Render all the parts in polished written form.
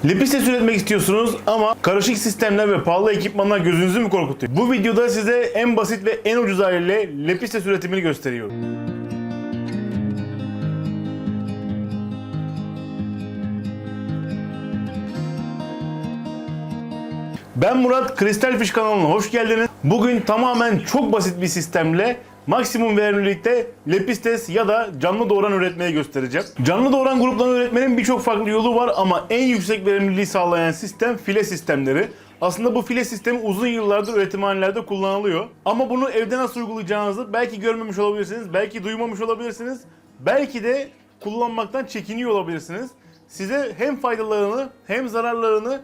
Lepistes üretmek istiyorsunuz ama karışık sistemler ve pahalı ekipmanlar gözünüzü mü korkutuyor? Bu videoda size en basit ve en ucuz haliyle lepistes üretimini gösteriyorum. Ben Murat, Kristal Fish kanalına hoş geldiniz. Bugün tamamen çok basit bir sistemle maksimum verimlilikte lepistes ya da canlı doğuran üretmeyi göstereceğim. Canlı doğuran gruplarını üretmenin birçok farklı yolu var ama en yüksek verimliliği sağlayan sistem file sistemleri. Aslında bu file sistemi uzun yıllardır üretimhanelerde kullanılıyor. Ama bunu evde nasıl uygulayacağınızı belki görmemiş olabilirsiniz, belki duymamış olabilirsiniz, belki de kullanmaktan çekiniyor olabilirsiniz. Size hem faydalarını hem zararlarını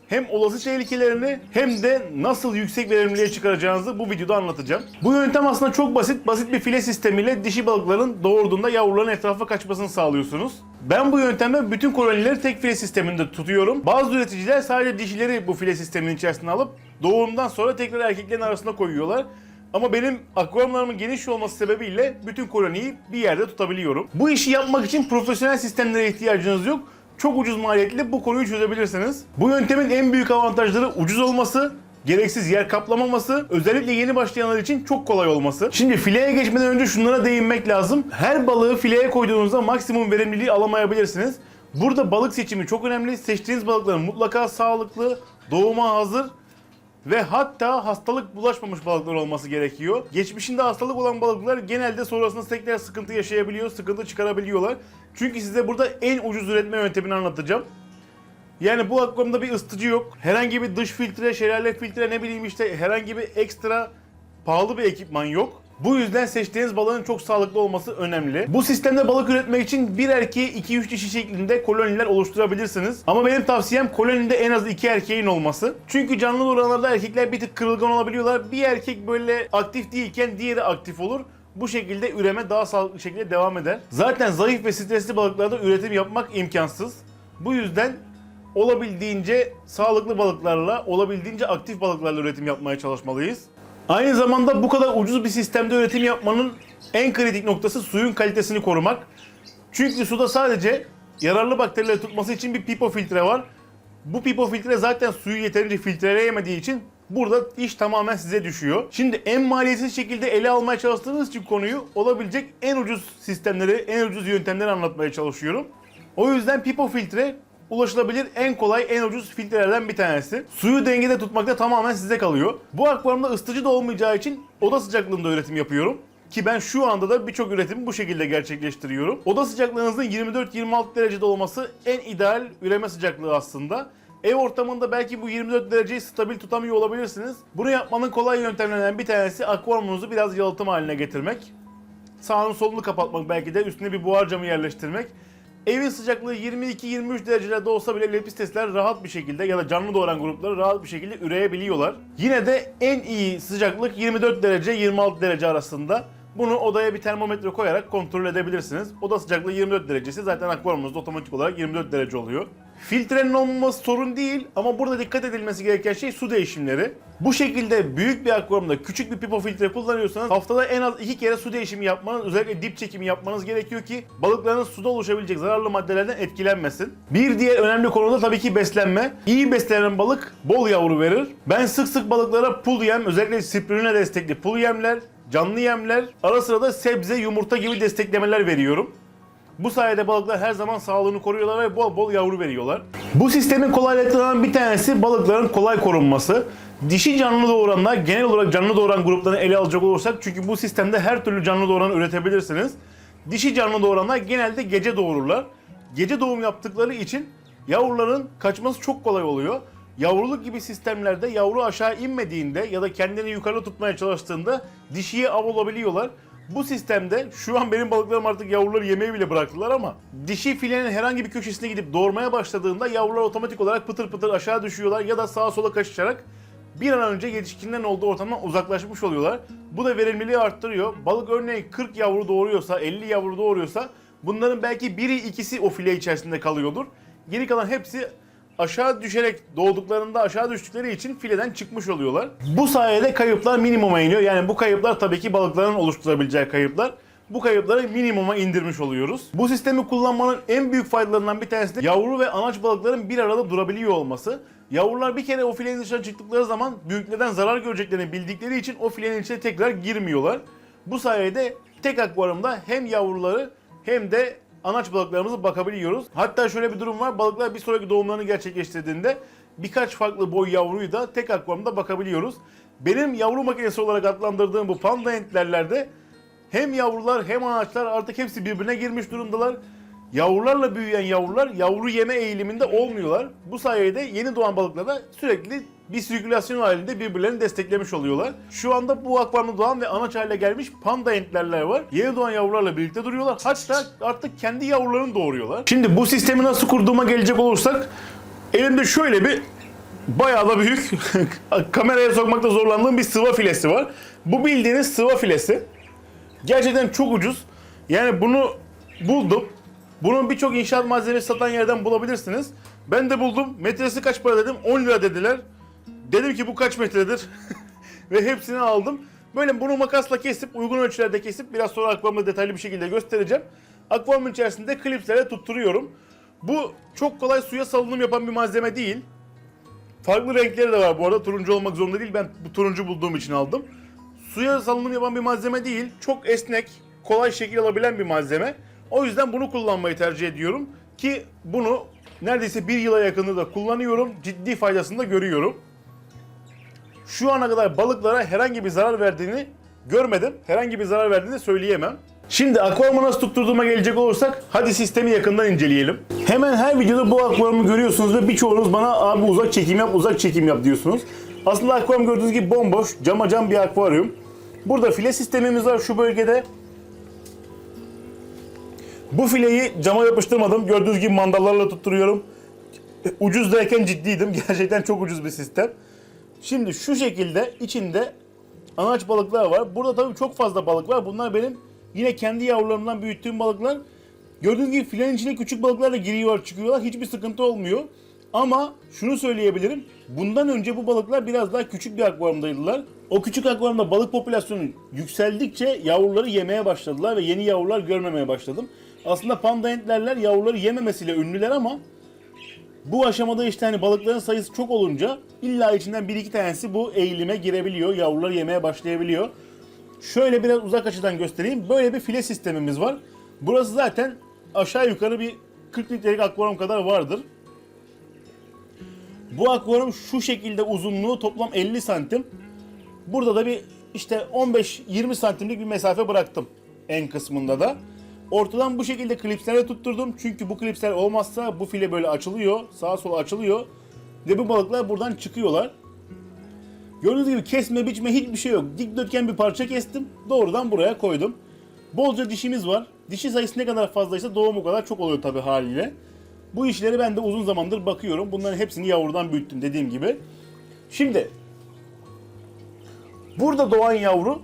hem olası tehlikelerini hem de nasıl yüksek verimliliğe çıkaracağınızı bu videoda anlatacağım. Bu yöntem aslında çok basit bir file sistemiyle dişi balıkların doğurduğunda yavruların etrafa kaçmasını sağlıyorsunuz. Ben bu yöntemle bütün kolonileri tek file sisteminde tutuyorum. Bazı üreticiler sadece dişileri bu file sisteminin içerisine alıp doğumdan sonra tekrar erkeklerin arasına koyuyorlar. Ama benim akvaryumlarımın geniş olması sebebiyle bütün koloniyi bir yerde tutabiliyorum. Bu işi yapmak için profesyonel sistemlere ihtiyacınız yok. Çok ucuz maliyetli bu konuyu çözebilirsiniz. Bu yöntemin en büyük avantajları ucuz olması, gereksiz yer kaplamaması, özellikle yeni başlayanlar için çok kolay olması. Şimdi fileye geçmeden önce şunlara değinmek lazım. Her balığı fileye koyduğunuzda maksimum verimliliği alamayabilirsiniz. Burada balık seçimi çok önemli. Seçtiğiniz balıkların mutlaka sağlıklı, doğuma hazır ve hatta hastalık bulaşmamış balıklar olması gerekiyor. Geçmişinde hastalık olan balıklar genelde sonrasında tekrar sıkıntı yaşayabiliyor, sıkıntı çıkarabiliyorlar. Çünkü size burada en ucuz üretme yöntemini anlatacağım. Yani bu akvaryumda bir ısıtıcı yok. Herhangi bir dış filtre, şelale filtre, ne bileyim işte herhangi bir ekstra pahalı bir ekipman yok. Bu yüzden seçtiğiniz balığın çok sağlıklı olması önemli. Bu sistemde balık üretmek için bir erkeği 2-3 dişi şeklinde koloniler oluşturabilirsiniz. Ama benim tavsiyem kolonide en az 2 erkeğin olması. Çünkü canlı doğuranlarda erkekler bir tık kırılgan olabiliyorlar. Bir erkek böyle aktif değilken diğeri aktif olur. Bu şekilde üreme daha sağlıklı şekilde devam eder. Zaten zayıf ve stresli balıklarda üretim yapmak imkansız. Bu yüzden olabildiğince sağlıklı balıklarla, olabildiğince aktif balıklarla üretim yapmaya çalışmalıyız. Aynı zamanda bu kadar ucuz bir sistemde üretim yapmanın en kritik noktası suyun kalitesini korumak. Çünkü suda sadece yararlı bakterileri tutması için bir pipo filtre var. Bu pipo filtre zaten suyu yeterince filtreleyemediği için burada iş tamamen size düşüyor. Şimdi en maliyetsiz şekilde ele almaya çalıştığınız için konuyu olabilecek en ucuz sistemleri, en ucuz yöntemleri anlatmaya çalışıyorum. O yüzden pipo filtre ulaşılabilir en kolay, en ucuz filtrelerden bir tanesi. Suyu dengede tutmakta tamamen size kalıyor. Bu akvaryumda ısıtıcı da olmayacağı için oda sıcaklığında üretim yapıyorum. Ki ben şu anda da birçok üretimi bu şekilde gerçekleştiriyorum. Oda sıcaklığınızın 24-26 derecede olması en ideal üreme sıcaklığı aslında. Ev ortamında belki bu 24 dereceyi stabil tutamıyor olabilirsiniz. Bunu yapmanın kolay yöntemlerinden bir tanesi akvaryumunuzu biraz yalıtım haline getirmek. Sağını solunu kapatmak, belki de üstüne bir buhar camı yerleştirmek. Evin sıcaklığı 22-23 derecelerde olsa bile lepistesler rahat bir şekilde ya da canlı doğuran grupları rahat bir şekilde üreyebiliyorlar. Yine de en iyi sıcaklık 24 derece 26 derece arasında. Bunu odaya bir termometre koyarak kontrol edebilirsiniz. Oda sıcaklığı 24 derecesi zaten akvaryumunuzda otomatik olarak 24 derece oluyor. Filtrenin olmaması sorun değil ama burada dikkat edilmesi gereken şey su değişimleri. Bu şekilde büyük bir akvaryumda küçük bir pipo filtre kullanıyorsanız haftada en az 2 kere su değişimi yapmanız, özellikle dip çekimi yapmanız gerekiyor ki balıkların suda oluşabilecek zararlı maddelerden etkilenmesin. Bir diğer önemli konu da tabii ki beslenme. İyi beslenen balık bol yavru verir. Ben sık sık balıklara pul yem, özellikle spirulina destekli pul yemler, canlı yemler, ara sıra da sebze, yumurta gibi desteklemeler veriyorum. Bu sayede balıklar her zaman sağlığını koruyorlar ve bol bol yavru veriyorlar. Bu sistemin kolaylıklarından bir tanesi balıkların kolay korunması. Dişi canlı doğuranlar, genel olarak canlı doğuran gruplarını ele alacak olursak, çünkü bu sistemde her türlü canlı doğuranı üretebilirsiniz. Dişi canlı doğuranlar genelde gece doğururlar. Gece doğum yaptıkları için yavruların kaçması çok kolay oluyor. Yavruluk gibi sistemlerde yavru aşağı inmediğinde ya da kendini yukarı tutmaya çalıştığında dişiye av olabiliyorlar. Bu sistemde şu an benim balıklarım artık yavruları yemeyi bile bıraktılar ama dişi filenin herhangi bir köşesine gidip doğurmaya başladığında yavrular otomatik olarak pıtır pıtır aşağı düşüyorlar ya da sağa sola kaçışarak bir an önce yetişkinlerin olduğu ortamdan uzaklaşmış oluyorlar. Bu da verimliliği arttırıyor. Balık örneğin 40 yavru doğuruyorsa, 50 yavru doğuruyorsa bunların belki biri ikisi o file içerisinde kalıyordur. Geri kalan hepsi aşağı düşerek, doğduklarında aşağı düştükleri için fileden çıkmış oluyorlar. Bu sayede kayıplar minimuma iniyor. Yani bu kayıplar tabii ki balıkların oluşturabileceği kayıplar. bu kayıpları minimuma indirmiş oluyoruz. Bu sistemi kullanmanın en büyük faydalarından bir tanesi de yavru ve anaç balıkların bir arada durabiliyor olması. Yavrular bir kere o filenin dışına çıktıkları zaman büyüklerden zarar göreceklerini bildikleri için o filenin içine tekrar girmiyorlar. Bu sayede tek akvaryumda hem yavruları hem de anaç balıklarımıza bakabiliyoruz. Hatta şöyle bir durum var. Balıklar bir sonraki doğumlarını gerçekleştirdiğinde birkaç farklı boy yavruyu da tek akvaryumda bakabiliyoruz. Benim yavru makinesi olarak adlandırdığım bu panda entlerlerde hem yavrular hem anaçlar artık hepsi birbirine girmiş durumdalar. Yavrularla büyüyen yavrular yavru yeme eğiliminde olmuyorlar. Bu sayede yeni doğan balıklarda sürekli bir sirkülasyon halinde birbirlerini desteklemiş oluyorlar. Şu anda bu akvaryumda doğan ve anaç haline gelmiş panda entlerler var. Yeni doğan yavrularla birlikte duruyorlar. Hatta artık kendi yavrularını doğuruyorlar. Şimdi bu sistemi nasıl kurduğuma gelecek olursak, elimde şöyle bir bayağı da büyük kameraya sokmakta zorlandığım bir sıva filesi var. Bu bildiğiniz sıva filesi. Gerçekten çok ucuz. Yani bunu buldum. Bunun birçok inşaat malzemesi satan yerden bulabilirsiniz. Ben de buldum. Metresi kaç para dedim? 10 lira dediler. Dedim ki bu kaç metredir? Ve hepsini aldım. Böyle bunu makasla kesip, uygun ölçülerde kesip biraz sonra akvaryumda detaylı bir şekilde göstereceğim. Akvaryumun içerisinde klipslerle tutturuyorum. Bu çok kolay suya salınım yapan bir malzeme değil. Farklı renkleri de var bu arada. Turuncu olmak zorunda değil. Ben bu turuncu bulduğum için aldım. Suya salınım yapan bir malzeme değil. Çok esnek, kolay şekil alabilen bir malzeme. O yüzden bunu kullanmayı tercih ediyorum. Ki bunu neredeyse bir yıla yakındır da kullanıyorum. Ciddi faydasını da görüyorum. Şu ana kadar balıklara herhangi bir zarar verdiğini görmedim. Herhangi bir zarar verdiğini söyleyemem. Şimdi akvaryumu nasıl tutturduğuma gelecek olursak hadi sistemi yakından inceleyelim. Hemen her videoda bu akvaryumu görüyorsunuz ve birçoğunuz bana abi uzak çekim yap, uzak çekim yap diyorsunuz. Aslında akvaryum gördüğünüz gibi bomboş, cama cam bir akvaryum. Burada file sistemimiz var şu bölgede. Bu fileyi cama yapıştırmadım. Gördüğünüz gibi mandallarla tutturuyorum. Ucuz derken ciddiydim. Gerçekten çok ucuz bir sistem. Şimdi şu şekilde içinde anaç balıklar var. Burada tabii çok fazla balık var. Bunlar benim yine kendi yavrularımdan büyüttüğüm balıklar. Gördüğünüz gibi filenin içine küçük balıklar da giriyorlar, çıkıyorlar. Hiçbir sıkıntı olmuyor. Ama şunu söyleyebilirim. Bundan önce bu balıklar biraz daha küçük bir akvaryumdaydılar. O küçük akvaryumda balık popülasyonu yükseldikçe yavruları yemeye başladılar ve yeni yavrular görmemeye başladım. Aslında panda entlerler yavruları yememesiyle ünlüler ama bu aşamada işte hani balıkların sayısı çok olunca illa içinden bir iki tanesi bu eğilime girebiliyor. Yavruları yemeye başlayabiliyor. Şöyle biraz uzak açıdan göstereyim. Böyle bir file sistemimiz var. Burası zaten aşağı yukarı bir 40 litrelik akvaryum kadar vardır. Bu akvaryum şu şekilde uzunluğu toplam 50 santim. Burada da bir işte 15-20 santimlik bir mesafe bıraktım en kısmında da. Ortadan bu şekilde klipslerle tutturdum. Çünkü bu klipsler olmazsa bu file böyle açılıyor. Sağa sola açılıyor. Ve bu balıklar buradan çıkıyorlar. Gördüğünüz gibi kesme biçme hiçbir şey yok. Dikdörtgen bir parça kestim. Doğrudan buraya koydum. Bolca dişimiz var. Dişi sayısı ne kadar fazlaysa doğum o kadar çok oluyor tabii haliyle. Bu işleri ben de uzun zamandır bakıyorum. Bunların hepsini yavrudan büyüttüm dediğim gibi. Şimdi burada doğan yavru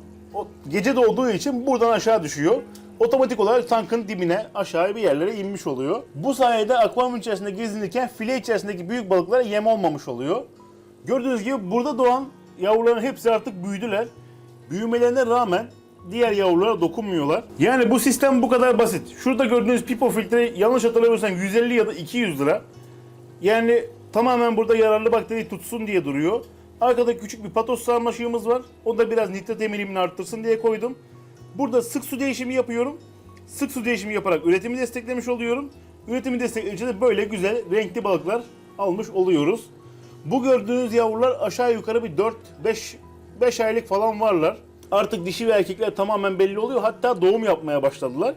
gece doğduğu için buradan aşağı düşüyor. Otomatik olarak tankın dibine aşağıya bir yerlere inmiş oluyor. Bu sayede akvaryum içerisinde gezinirken file içerisindeki büyük balıklara yem olmamış oluyor. Gördüğünüz gibi burada doğan yavruların hepsi artık büyüdüler. Büyümelerine rağmen diğer yavrulara dokunmuyorlar. Yani bu sistem bu kadar basit. Şurada gördüğünüz pipo filtre yanlış hatırlamıyorsam 150 ya da 200 lira. Yani tamamen burada yararlı bakteri tutsun diye duruyor. Arkada küçük bir patos sarmaşığımız var. O da biraz nitrat emilimini arttırsın diye koydum. Burada sık su değişimi yapıyorum. Sık su değişimi yaparak üretimi desteklemiş oluyorum. Üretimi destekleyince de böyle güzel renkli balıklar almış oluyoruz. Bu gördüğünüz yavrular aşağı yukarı bir 4-5 aylık falan varlar. Artık dişi ve erkekler tamamen belli oluyor. Hatta doğum yapmaya başladılar.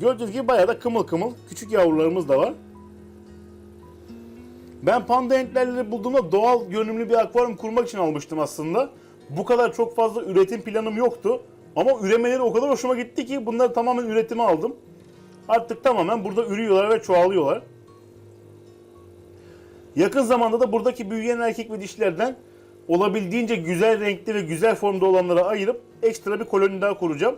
Gördüğünüz gibi bayağı da kımıl kımıl küçük yavrularımız da var. Ben panda entlerleri bulduğumda doğal görünümlü bir akvaryum kurmak için almıştım aslında. Bu kadar çok fazla üretim planım yoktu. Ama üremeleri o kadar hoşuma gitti ki bunları tamamen üretime aldım. Artık tamamen burada ürüyorlar ve çoğalıyorlar. Yakın zamanda da buradaki büyüyen erkek ve dişilerden olabildiğince güzel renkli ve güzel formda olanlara ayırıp ekstra bir koloni daha kuracağım.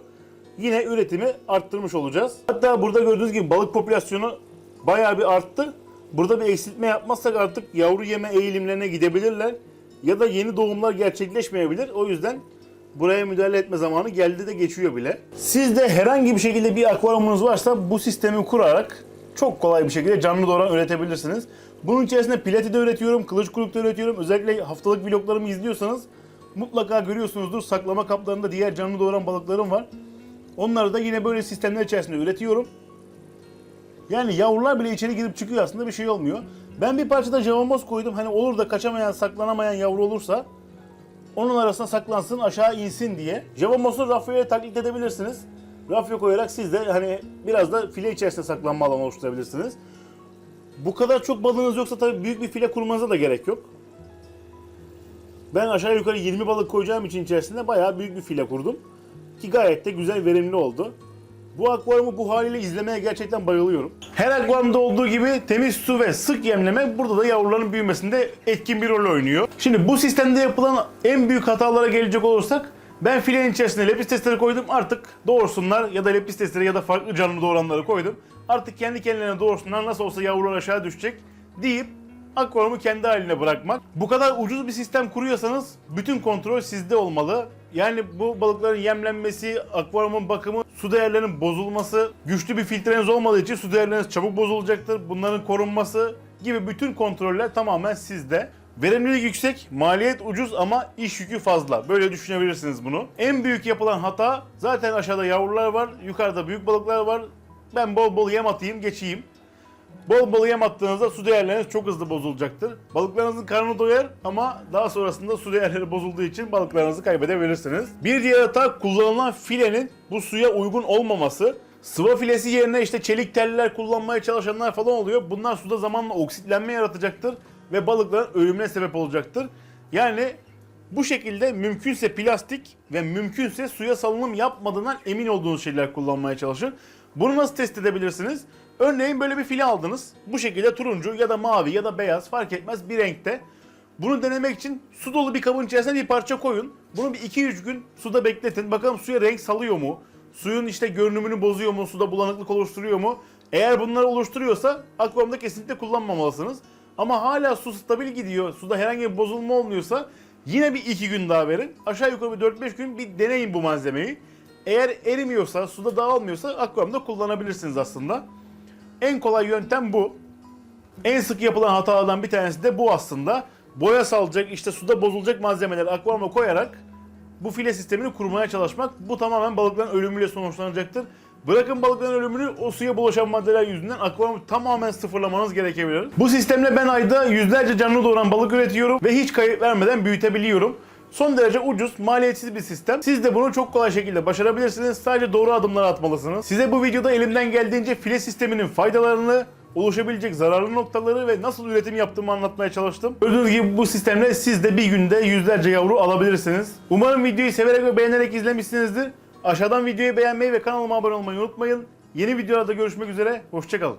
Yine üretimi arttırmış olacağız. Hatta burada gördüğünüz gibi balık popülasyonu bayağı bir arttı. Burada bir eksiltme yapmazsak artık yavru yeme eğilimlerine gidebilirler. Ya da yeni doğumlar gerçekleşmeyebilir. O yüzden buraya müdahale etme zamanı geldi de geçiyor bile. Sizde herhangi bir şekilde bir akvaryumunuz varsa bu sistemi kurarak çok kolay bir şekilde canlı doğran üretebilirsiniz. Bunun içerisinde pilati de üretiyorum, kılıç kuyruk da üretiyorum. Özellikle haftalık vloglarımı izliyorsanız mutlaka görüyorsunuzdur. Saklama kaplarında diğer canlı doğuran balıklarım var. Onları da yine böyle sistemler içerisinde üretiyorum. Yani yavrular bile içeri girip çıkıyor, aslında bir şey olmuyor. Ben bir parça da javamoz koydum. Hani olur da kaçamayan, saklanamayan yavru olursa onun arasına saklansın, aşağı insin diye. Javamozu rafyoya taklit edebilirsiniz. Rafyo koyarak siz de hani biraz da file içerisinde saklanma alanı oluşturabilirsiniz. Bu kadar çok balığınız yoksa tabii büyük bir file kurmanıza da gerek yok. Ben aşağı yukarı 20 balık koyacağım için içerisinde bayağı büyük bir file kurdum. Ki gayet de güzel, verimli oldu. Bu akvaryumu bu haliyle izlemeye gerçekten bayılıyorum. Her akvaryumda olduğu gibi temiz su ve sık yemleme burada da yavruların büyümesinde etkin bir rol oynuyor. Şimdi bu sistemde yapılan en büyük hatalara gelecek olursak, ben filenin içerisine lepistesleri koydum, artık doğursunlar ya da lepistesleri ya da farklı canlı doğuranları koydum. Artık kendi kendilerine doğursunlar, nasıl olsa yavrular aşağı düşecek deyip akvaryumu kendi haline bırakmak. Bu kadar ucuz bir sistem kuruyorsanız bütün kontrol sizde olmalı. Yani bu balıkların yemlenmesi, akvaryumun bakımı, su değerlerinin bozulması, güçlü bir filtreniz olmadığı için su değerleriniz çabuk bozulacaktır. Bunların korunması gibi bütün kontroller tamamen sizde. Verimlilik yüksek, maliyet ucuz ama iş yükü fazla. Böyle düşünebilirsiniz bunu. En büyük yapılan hata, zaten aşağıda yavrular var, yukarıda büyük balıklar var. Ben bol bol yem atayım, geçeyim. Bol bol yem attığınızda su değerleriniz çok hızlı bozulacaktır. Balıklarınızın karnı doyar ama daha sonrasında su değerleri bozulduğu için balıklarınızı kaybedebilirsiniz. Bir diğer hata, kullanılan filenin bu suya uygun olmaması. Sıva filesi yerine işte çelik teller kullanmaya çalışanlar falan oluyor. Bunlar suda zamanla oksitlenme yaratacaktır ve balıkların ölümüne sebep olacaktır. Yani bu şekilde mümkünse plastik ve mümkünse suya salınım yapmadığından emin olduğunuz şeyler kullanmaya çalışın. Bunu nasıl test edebilirsiniz? Örneğin böyle bir file aldınız. Bu şekilde turuncu ya da mavi ya da beyaz fark etmez bir renkte. Bunu denemek için su dolu bir kabın içerisine bir parça koyun. Bunu bir 2-3 gün suda bekletin. Bakalım suya renk salıyor mu? Suyun işte görünümünü bozuyor mu? Suda bulanıklık oluşturuyor mu? Eğer bunları oluşturuyorsa akvaryumda kesinlikle kullanmamalısınız. Ama hala su stabil gidiyor, suda herhangi bir bozulma olmuyorsa yine bir 2 gün daha verin. Aşağı yukarı bir 4-5 gün bir deneyin bu malzemeyi. Eğer erimiyorsa, suda dağılmıyorsa akvaryumda kullanabilirsiniz aslında. En kolay yöntem bu. En sık yapılan hatalardan bir tanesi de bu aslında. Boya salacak, işte suda bozulacak malzemeleri akvaryuma koyarak bu file sistemini kurmaya çalışmak. Bu tamamen balıkların ölümüyle sonuçlanacaktır. Bırakın balıkların ölümünü, o suya bulaşan maddeler yüzünden akvaryumu tamamen sıfırlamanız gerekebilir. Bu sistemle ben ayda yüzlerce canlı doğuran balık üretiyorum ve hiç kayıp vermeden büyütebiliyorum. Son derece ucuz, maliyetsiz bir sistem. Siz de bunu çok kolay şekilde başarabilirsiniz. Sadece doğru adımlar atmalısınız. Size bu videoda elimden geldiğince file sisteminin faydalarını, oluşabilecek zararlı noktaları ve nasıl üretim yaptığımı anlatmaya çalıştım. Gördüğünüz gibi bu sistemle siz de bir günde yüzlerce yavru alabilirsiniz. Umarım videoyu severek ve beğenerek izlemişsinizdir. Aşağıdan videoyu beğenmeyi ve kanalıma abone olmayı unutmayın. Yeni videolarda görüşmek üzere, hoşça kalın.